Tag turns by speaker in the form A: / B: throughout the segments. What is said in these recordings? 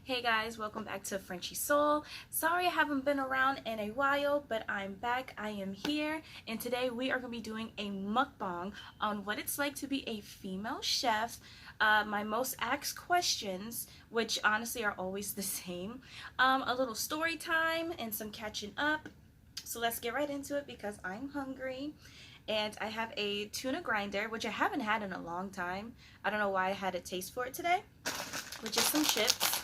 A: Hey guys, welcome back to Frenchy Soul. Sorry I haven't been around in a while, but I'm back. I am here, and today we are going to be doing a mukbang on what it's like to be a female chef. My most asked questions, which honestly are always the same. A little story time and some catching up. So let's get right into it because I'm hungry. And I have a tuna grinder, which I haven't had in a long time. I don't know why I had a taste for it today, which is some chips.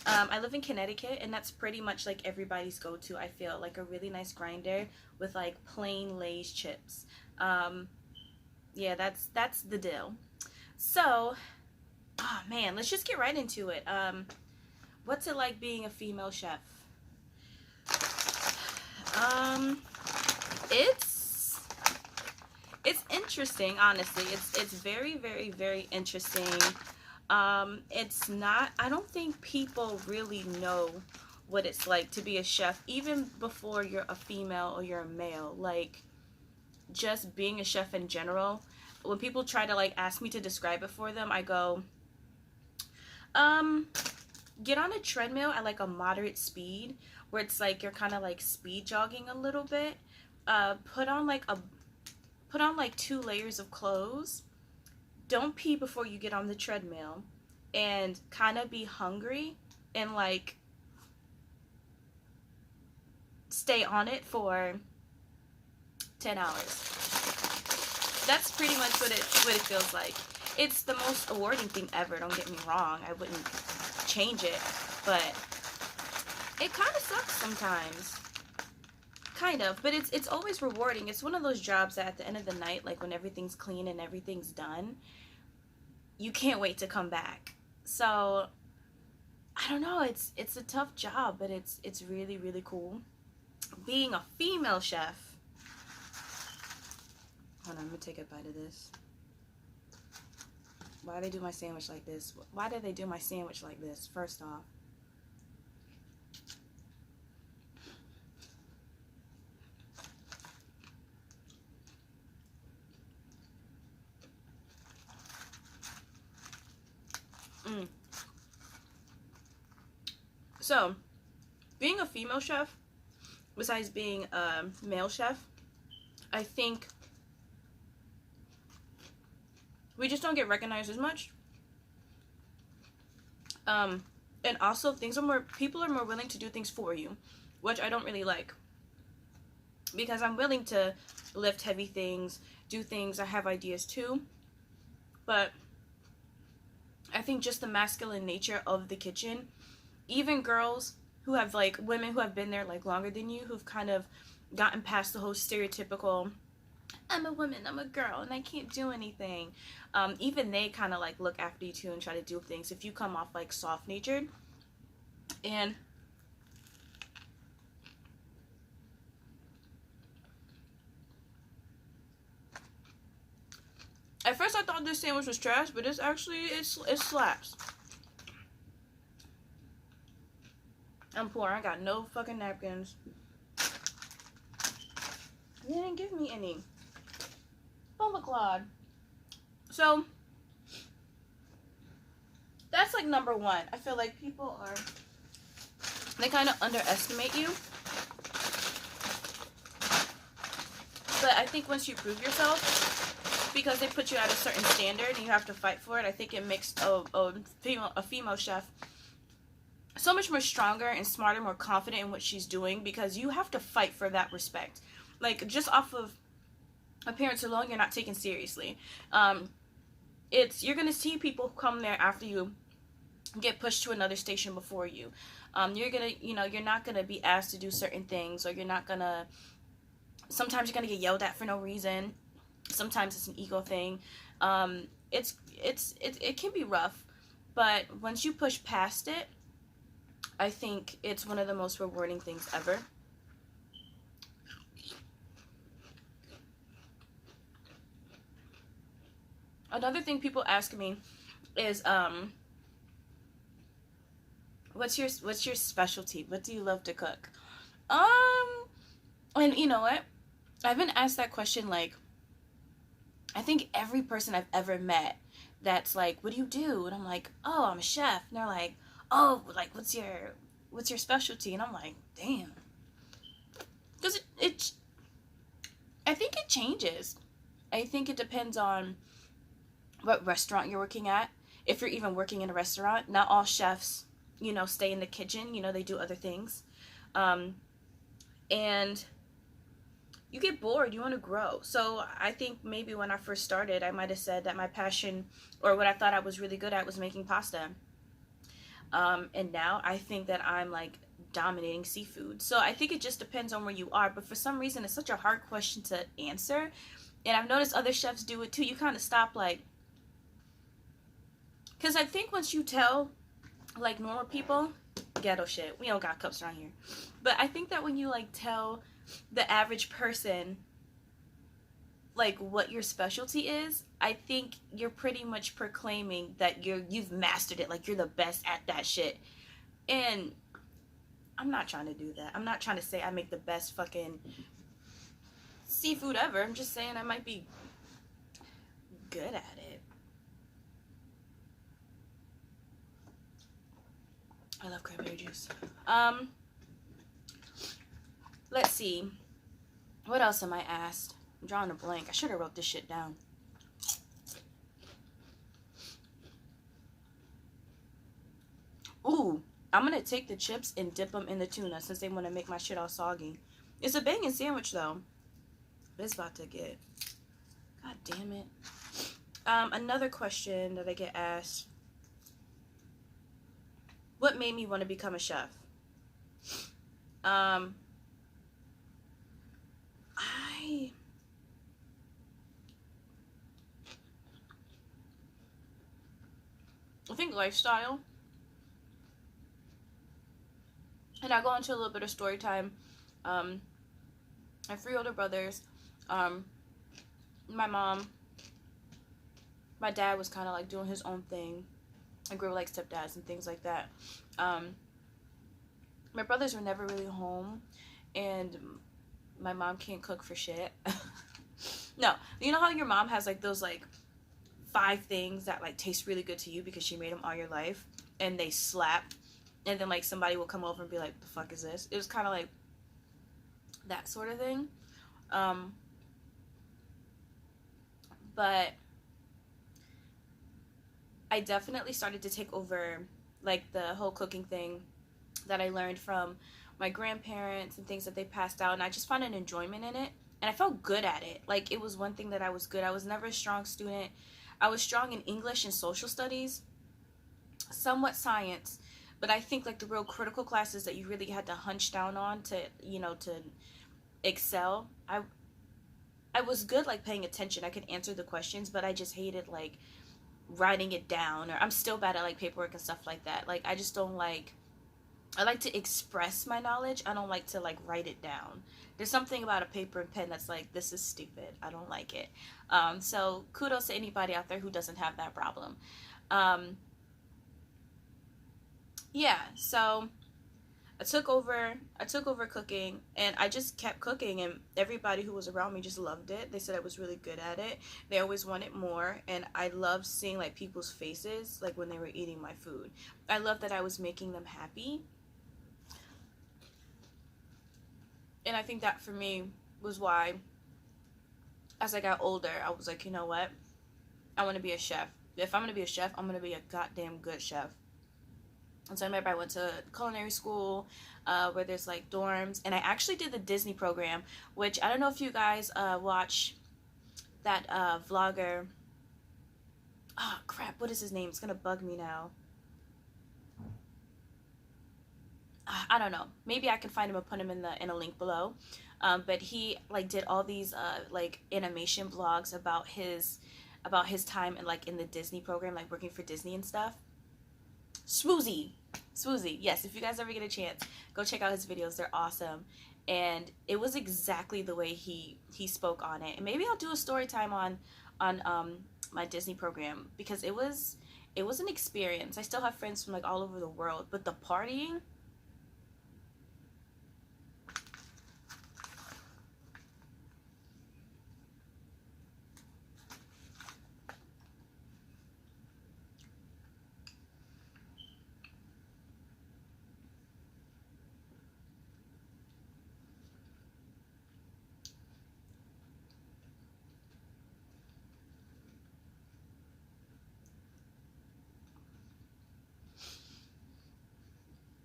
A: I live in Connecticut, and that's pretty much like everybody's go-to. I feel like a really nice grinder with like plain Lay's chips. Yeah, that's the deal. So, oh man, let's just get right into it. What's it like being a female chef? It's interesting, honestly. It's very, very, very interesting. It's not, I don't think people really know what it's like to be a chef, even before you're a female or you're a male. Like, just being a chef in general. When people try to, like, ask me to describe it for them, I go, get on a treadmill at, like, a moderate speed, where it's, like, you're kind of, like, speed jogging a little bit. Put on, like, 2 layers of clothes. Don't pee before you get on the treadmill, and kind of be hungry and like stay on it for 10 hours. That's pretty much what it feels like. It's the most rewarding thing ever, don't get me wrong. I wouldn't change it, but it kind of sucks sometimes. Kind of, but it's always rewarding. It's one of those jobs that at the end of the night, like when everything's clean and everything's done, you can't wait to come back. So I don't know, it's a tough job, but it's really, really cool. Being a female chef. Hold on, I'm gonna take a bite of this. Why do they do my sandwich like this? Why did they do my sandwich like this? First off. So, being a female chef, besides being a male chef, I think we just don't get recognized as much. And also people are more willing to do things for you, which I don't really like. Because I'm willing to lift heavy things, do things, I have ideas too. But I think just the masculine nature of the kitchen, even girls who have, like, women who have been there, like, longer than you, who've kind of gotten past the whole stereotypical, I'm a woman, I'm a girl, and I can't do anything. Even they kind of, like, look after you, too, and try to do things if you come off, like, soft-natured. And at first I thought this sandwich was trash, but it's actually, it slaps. I'm poor. I got no fucking napkins. They didn't give me any. Oh my god. So, that's like number one. I feel like people they kind of underestimate you. But I think once you prove yourself, because they put you at a certain standard and you have to fight for it, I think it makes a female chef so much more stronger and smarter, more confident in what she's doing, because you have to fight for that respect. Like, just off of appearance alone, you're not taken seriously. You're gonna see people come there after you get pushed to another station before you. You're not gonna be asked to do certain things, or sometimes you're gonna get yelled at for no reason. Sometimes it's an ego thing. It can be rough, but once you push past it, I think it's one of the most rewarding things ever. Another thing people ask me is, what's your specialty? What do you love to cook? And you know what? I've been asked that question, like, I think every person I've ever met that's like, what do you do? And I'm like, oh, I'm a chef. And they're like, oh, like what's your specialty? And I'm like, damn, because I think it changes. I think it depends on what restaurant you're working at. If you're even working in a restaurant, not all chefs, stay in the kitchen. They do other things. Um, and you get bored, you want to grow. So I think maybe when I first started, I might have said that my passion, or what I thought I was really good at, was making pasta. And now I think that I'm like dominating seafood. So I think it just depends on where you are. But for some reason, it's such a hard question to answer. And I've noticed other chefs do it too. You kind of stop like, because I think once you tell like normal people, ghetto shit, we don't got cups around here. But I think that when you like tell the average person like what your specialty is, I think you're pretty much proclaiming that you've mastered it, like you're the best at that shit. And I'm not trying to do that. I'm not trying to say I make the best fucking seafood ever. I'm just saying I might be good at it. I love cranberry juice. Let's see. What else am I asked? I'm drawing a blank. I should have wrote this shit down. Ooh, I'm gonna take the chips and dip them in the tuna since they want to make my shit all soggy. It's a banging sandwich though. It's about to get. God damn it. Another question that I get asked. What made me want to become a chef? I think lifestyle. And I'll go into a little bit of story time. I have 3 older brothers. My mom, my dad was kind of like doing his own thing. I grew up like stepdads and things like that. My brothers were never really home, and my mom can't cook for shit. No, you know how your mom has like those like 5 things that like taste really good to you because she made them all your life, and they slap, and then like somebody will come over and be like, "The fuck is this?" It was kind of like that sort of thing. But I definitely started to take over like the whole cooking thing that I learned from my grandparents and things that they passed out, and I just found an enjoyment in it, and I felt good at it. Like it was one thing that I was good. I was never a strong student. I was strong in English and social studies, somewhat science, but I think like the real critical classes that you really had to hunch down on to to excel, I was good like paying attention. I could answer the questions, but I just hated like writing it down, or I'm still bad at like paperwork and stuff like that. Like I just don't like, I like to express my knowledge. I don't like to like write it down. There's something about a paper and pen that's like, this is stupid. I don't like it. So kudos to anybody out there who doesn't have that problem. Yeah, so I took over cooking, and I just kept cooking, and everybody who was around me just loved it. They said I was really good at it. They always wanted more, and I loved seeing like people's faces like when they were eating my food. I loved that I was making them happy. And I think that for me was why as I got older, I was like, you know what? I want to be a chef. If I'm going to be a chef, I'm going to be a goddamn good chef. And so I remember I went to culinary school where there's like dorms, and I actually did the Disney program, which I don't know if you guys watch that vlogger. Oh crap, what is his name? It's gonna bug me now. I don't know. Maybe I can find him and put him in a link below. But he like did all these like animation vlogs about his time and like in the Disney program, like working for Disney and stuff. Swoozy. Yes, if you guys ever get a chance, go check out his videos. They're awesome. And it was exactly the way he spoke on it. And maybe I'll do a story time on my Disney program, because it was an experience. I still have friends from like all over the world, but the partying,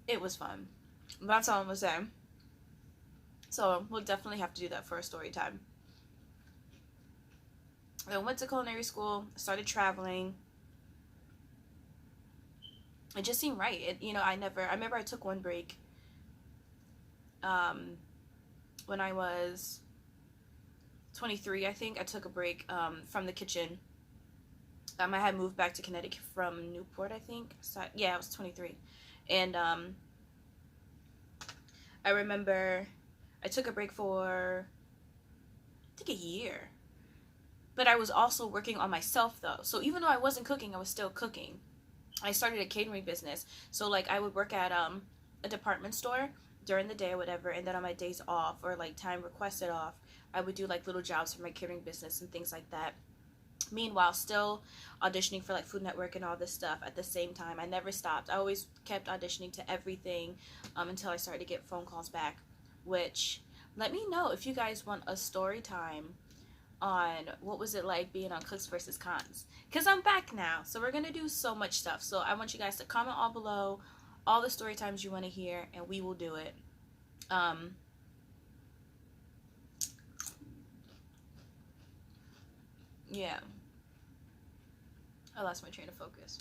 A: it was fun. That's all I'm gonna say. So we'll definitely have to do that for a story time. I went to culinary school, started traveling. It just seemed right. I remember I took one break um, when I was 23, I think. I took a break from the kitchen. I had moved back to Connecticut from Newport, I think. So, yeah, I was 23. And I remember I took a break for, I think, a year. But I was also working on myself, though. So even though I wasn't cooking, I was still cooking. I started a catering business. So, like, I would work at a department store during the day or whatever, and then on my days off or, like, time requested off, I would do, like, little jobs for my catering business and things like that. Meanwhile, still auditioning for, like, Food Network and all this stuff at the same time. I never stopped. I always kept auditioning to everything until I started to get phone calls back, which, let me know if you guys want a story time on what was it like being on Cooks versus Cons, because I'm back now, so we're gonna do so much stuff. So I want you guys to comment all below all the story times you want to hear, and we will do it. Yeah, I lost my train of focus.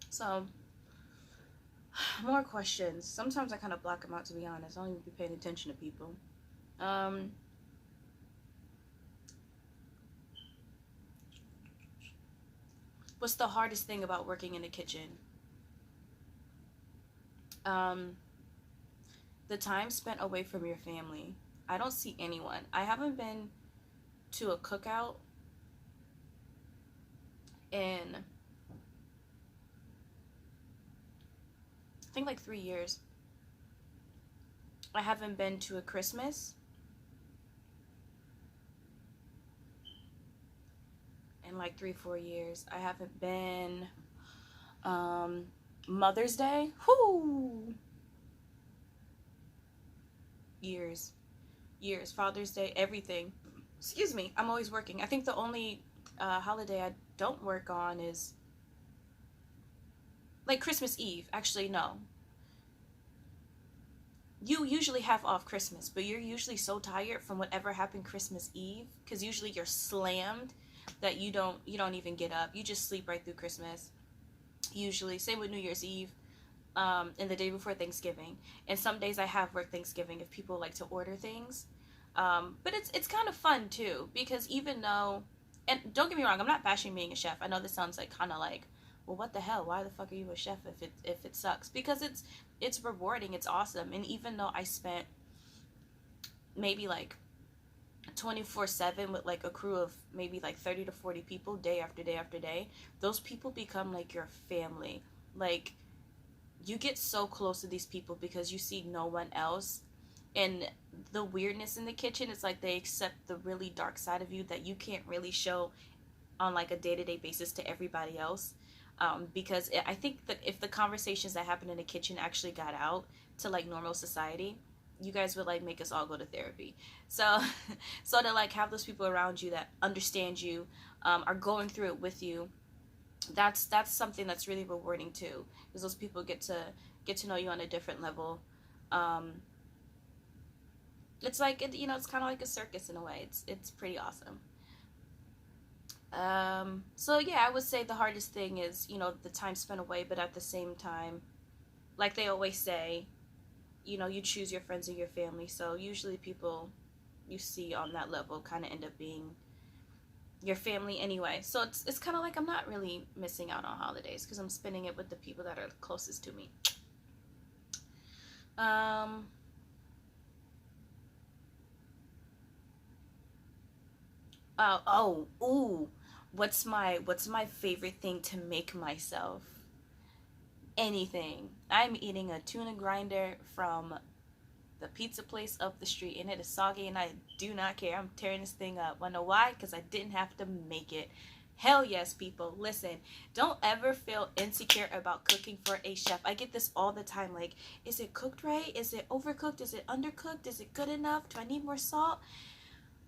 A: So more questions. Sometimes I kind of block them out, to be honest. I don't even be paying attention to people. What's the hardest thing about working in the kitchen? The time spent away from your family. I don't see anyone. I haven't been to a cookout in, I think, like 3 years. I haven't been to a Christmas in like 3-4 years. I haven't been Mother's Day. Whoo! Years. Father's Day, everything. Excuse me, I'm always working. I think the only holiday I don't work on is like Christmas Eve. Actually, no. You usually have off Christmas, but you're usually so tired from whatever happened Christmas Eve, because usually you're slammed that you don't even get up. You just sleep right through Christmas. Usually, same with New Year's Eve, and the day before Thanksgiving. And some days I have work Thanksgiving if people like to order things. But it's kind of fun too, because even though, and don't get me wrong, I'm not bashing being a chef. I know this sounds like kind of like, well, what the hell? Why the fuck are you a chef if it sucks? Because it's rewarding, it's awesome. And even though I spent maybe like 24/7 with like a crew of maybe like 30 to 40 people day after day after day, those people become like your family. Like, you get so close to these people because you see no one else. And the weirdness in the kitchen is like they accept the really dark side of you that you can't really show on like a day-to-day basis to everybody else. Because I think that if the conversations that happen in the kitchen actually got out to like normal society, you guys would like make us all go to therapy. So so to like have those people around you that understand you, are going through it with you, that's something that's really rewarding too, because those people get to know you on a different level. It's like it's kind of like a circus in a way. It's pretty awesome. So yeah, I would say the hardest thing is, the time spent away, but at the same time, like they always say, you choose your friends and your family. So usually people you see on that level kind of end up being your family anyway. So it's kind of like I'm not really missing out on holidays because I'm spending it with the people that are closest to me. What's my favorite thing to make myself? Anything. I'm eating a tuna grinder from the pizza place up the street, and it is soggy, and I do not care. I'm tearing this thing up. Wanna know why? Because I didn't have to make it. Hell yes, people. Listen, don't ever feel insecure about cooking for a chef. I get this all the time. Like, is it cooked right? Is it overcooked? Is it undercooked? Is it good enough? Do I need more salt?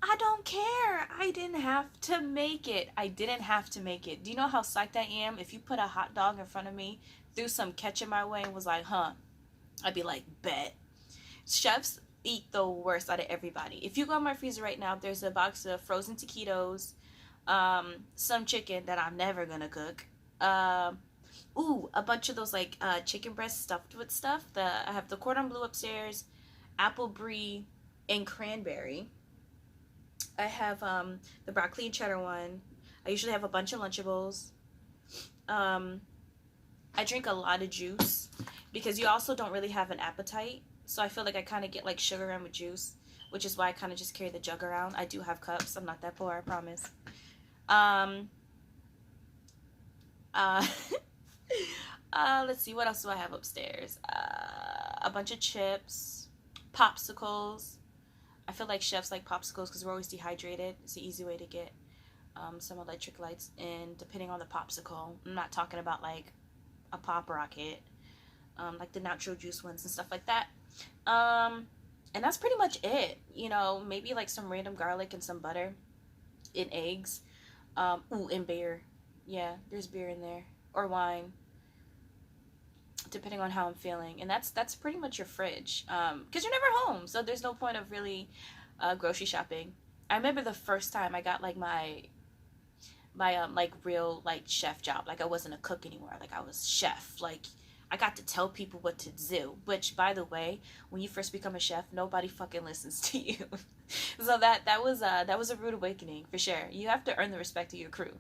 A: I don't care. I didn't have to make it. I didn't have to make it. Do you know how psyched I am? If you put a hot dog in front of me, threw some ketchup my way and was like, huh, I'd be like, bet. Chefs eat the worst out of everybody. If you go in my freezer right now, there's a box of frozen taquitos, some chicken that I'm never gonna cook. A bunch of those like chicken breasts stuffed with stuff. I have the cordon bleu upstairs, apple brie, and cranberry. I have the broccoli and cheddar one. I usually have a bunch of Lunchables. I drink a lot of juice because you also don't really have an appetite. So I feel like I kind of get like sugar around with juice, which is why I kind of just carry the jug around. I do have cups. I'm not that poor, I promise. Uh, let's see, what else do I have upstairs? A bunch of chips, popsicles. I feel like chefs like popsicles because we're always dehydrated. It's the easy way to get some electric lights in, depending on the popsicle. I'm not talking about like a pop rocket, like the natural juice ones and stuff like that. And that's pretty much it. You know, maybe like some random garlic and some butter and eggs. And beer. Yeah, there's beer in there. Or wine. Depending on how I'm feeling. And that's pretty much your fridge. Because you're never home. So there's no point of really grocery shopping. I remember the first time I got like my like real like chef job. Like I wasn't a cook anymore. Like I was chef. Like I got to tell people what to do. Which, by the way, when you first become a chef, nobody fucking listens to you. So that was a rude awakening for sure. You have to earn the respect of your crew.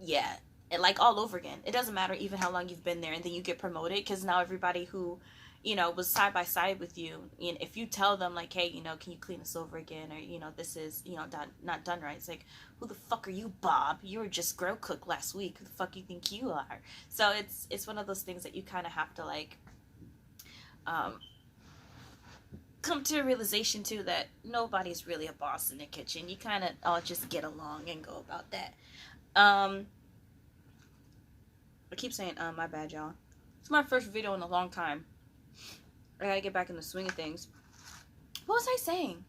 A: Yeah, and like all over again. It doesn't matter even how long you've been there, and then you get promoted because now everybody who, you know, was side by side with you, and if you tell them like, hey, you know, can you clean this over again, or you know, this is, you know, not done right. It's like, who the fuck are you, Bob? You were just grill cook last week. Who the fuck you think you are? So it's one of those things that you kind of have to like, come to a realization too that nobody's really a boss in the kitchen. You kind of all just get along and go about that. I keep saying, my bad, y'all. It's my first video in a long time. I gotta get back in the swing of things. What was I saying?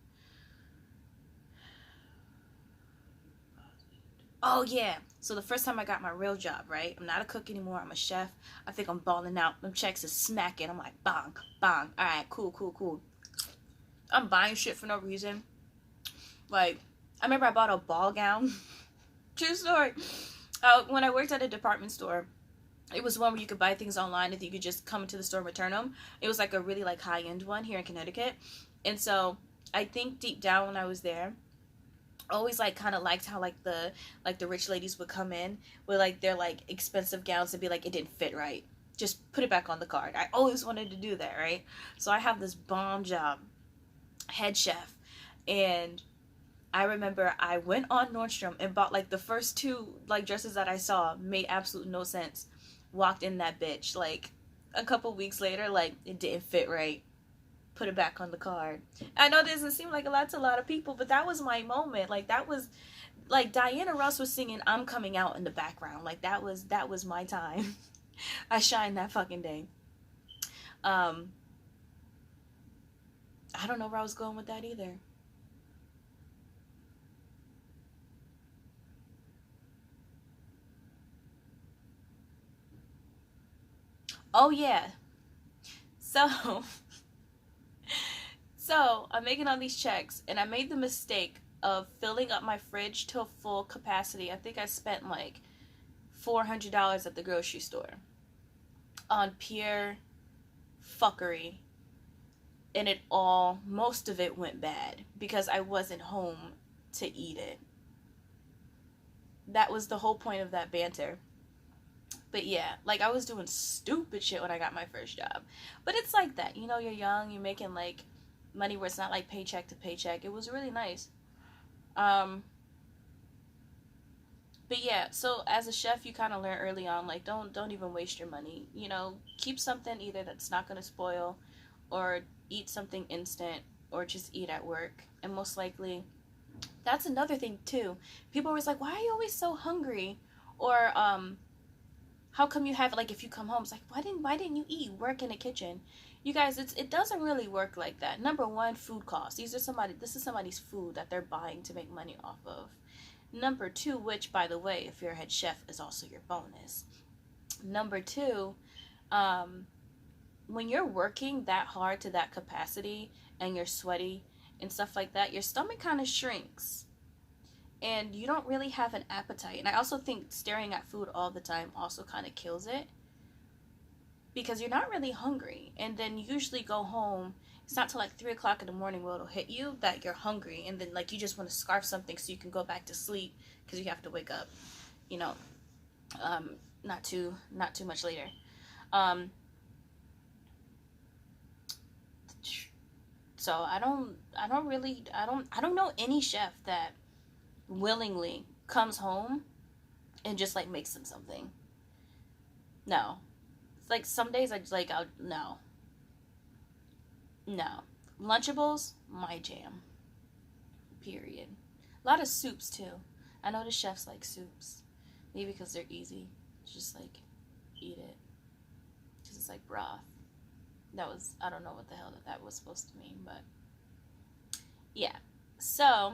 A: Oh, yeah. So the first time I got my real job, right? I'm not a cook anymore. I'm a chef. I think I'm balling out. Them checks is smacking. I'm like, bang, bang. All right, cool. I'm buying shit for no reason. Like, I remember I bought a ball gown. True story. When I worked at a department store, it was one where you could buy things online and you could just come into the store and return them. It was like a really like high-end one here in Connecticut. And so I think deep down when I was there, I always like kind of liked how like the rich ladies would come in with like their like expensive gowns and be like, it didn't fit right. Just put it back on the card. I always wanted to do that, right? So I have this bomb job, head chef, and I remember I went on Nordstrom and bought like the first two like dresses that I saw, made absolute no sense. Walked in that bitch like a couple weeks later, like it didn't fit right. Put it back on the card. I know this doesn't seem like a lot to a lot of people, but that was my moment. Like that was like Diana Ross was singing "I'm Coming Out" in the background. Like that was my time. I shined that fucking day. I don't know where I was going with that either. Oh yeah. So so I'm making all these checks and I made the mistake of filling up my fridge to full capacity. I think I spent like $400 at the grocery store on pure fuckery. And most of it went bad because I wasn't home to eat it. That was the whole point of that banter. But yeah, like I was doing stupid shit when I got my first job. But it's like that, you know, you're young, you're making like money where it's not like paycheck to paycheck. It was really nice. But yeah, so as a chef, you kind of learn early on, like don't even waste your money. You know, keep something either that's not gonna spoil, or eat something instant, or just eat at work. And most likely, that's another thing too. People are always like, why are you always so hungry? Or how come you have like if you come home, it's like why didn't you eat? Work in the kitchen. You guys, it doesn't really work like that. Number one, food costs. This is somebody's food that they're buying to make money off of. Number two, which by the way, if you're a head chef, is also your bonus. Number two, when you're working that hard to that capacity and you're sweaty and stuff like that, your stomach kind of shrinks and you don't really have an appetite. And I also think staring at food all the time also kind of kills it, because you're not really hungry. And then you usually go home, it's not till like 3 o'clock in the morning where it'll hit you that you're hungry, and then like you just want to scarf something so you can go back to sleep because you have to wake up, you know, not too much later. So I don't know any chef that willingly comes home and just like makes them something. No. It's like some days no. Lunchables, my jam. Period. A lot of soups too. I know the chefs like soups. Maybe because they're easy. Just like eat it. Because it's like broth. I don't know what the hell that was supposed to mean, but yeah. So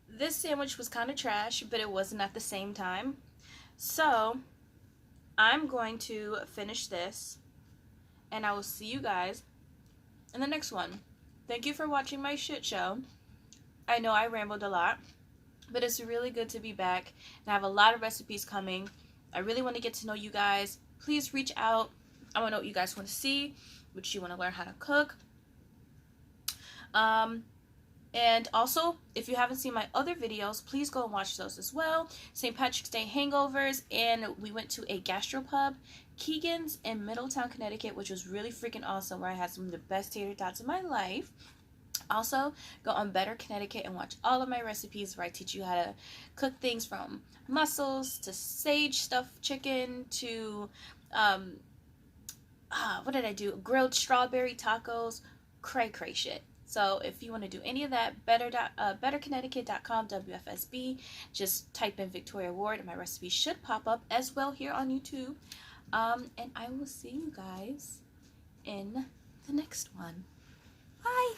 A: this sandwich was kind of trash, but it wasn't at the same time. So I'm going to finish this, and I will see you guys in the next one. Thank you for watching my shit show. I know I rambled a lot, but it's really good to be back, and I have a lot of recipes coming. I really want to get to know you guys. Please reach out. I want to know what you guys want to see, what you want to learn how to cook. And also, if you haven't seen my other videos, please go and watch those as well. St. Patrick's Day hangovers, and we went to a gastropub, Keegan's in Middletown, Connecticut, which was really freaking awesome, where I had some of the best tater tots in my life. Also, go on Better Connecticut and watch all of my recipes where I teach you how to cook things from mussels to sage stuffed chicken to what did I do? Grilled strawberry tacos, cray shit. So if you want to do any of that, betterconnecticut.com, WFSB, just type in Victoria Ward and my recipe should pop up as well here on YouTube. And I will see you guys in the next one. Bye!